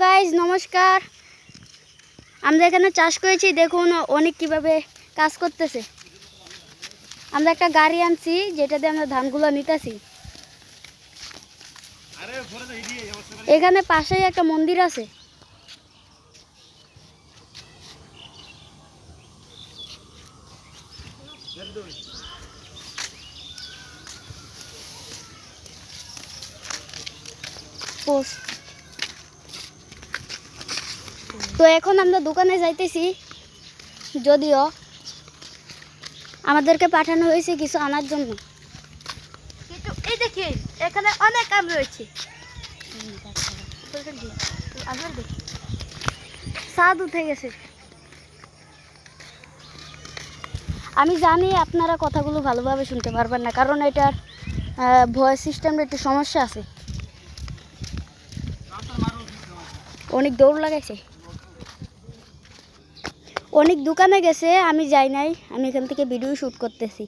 Guys নমস্কার। আমরা এখানে চাষ করেছি, দেখুন অনেক কিভাবে কাজ করতেছে। আমরা একটা গাড়ি আনছি যেটাতে আমরা ধানগুলো নিতেছি। এখানে পাশেই একটা মন্দির আছে। তো এখন আমরা দোকানে যাইতেছি, যদিও আমাদেরকে পাঠানো হয়েছে কিছু আনার জন্য। কিন্তু এই দেখেন এখানে অনেক আম রয়েছে। স্বাদ উঠে গেছে। আমি জানি আপনারা কথাগুলো ভালোভাবে শুনতে পারবেন না, কারণ এটার ভয়েস সিস্টেমের একটু সমস্যা আছে। অনেক দৌড় লাগাইছে, অনেক দোকানে গেছে, আমি যাই নাই। আমি এখান থেকে ভিডিও শ্যুট করতেছি।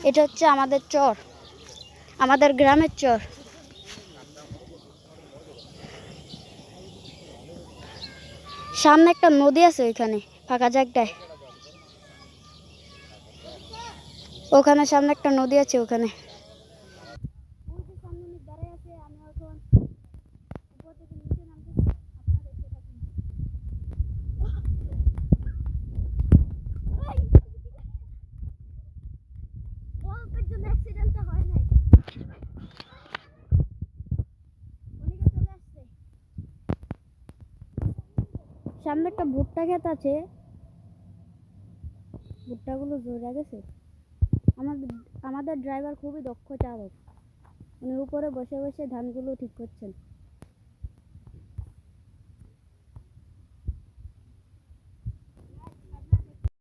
এটা হচ্ছে আমাদের চর, আমাদের গ্রামের চর। সামনে একটা নদী আছে, ওইখানে ফাঁকা জায়গায়, ওখানে সামনে একটা নদী আছে। ওখানে সামনে একটা ভুট্টা ক্ষেত আছে, ভুট্টাগুলো জোরে গেছে। আমাদের ড্রাইভার খুবই দক্ষ চালক, উনি উপরে বসে বসে ধানগুলো ঠিক করছেন।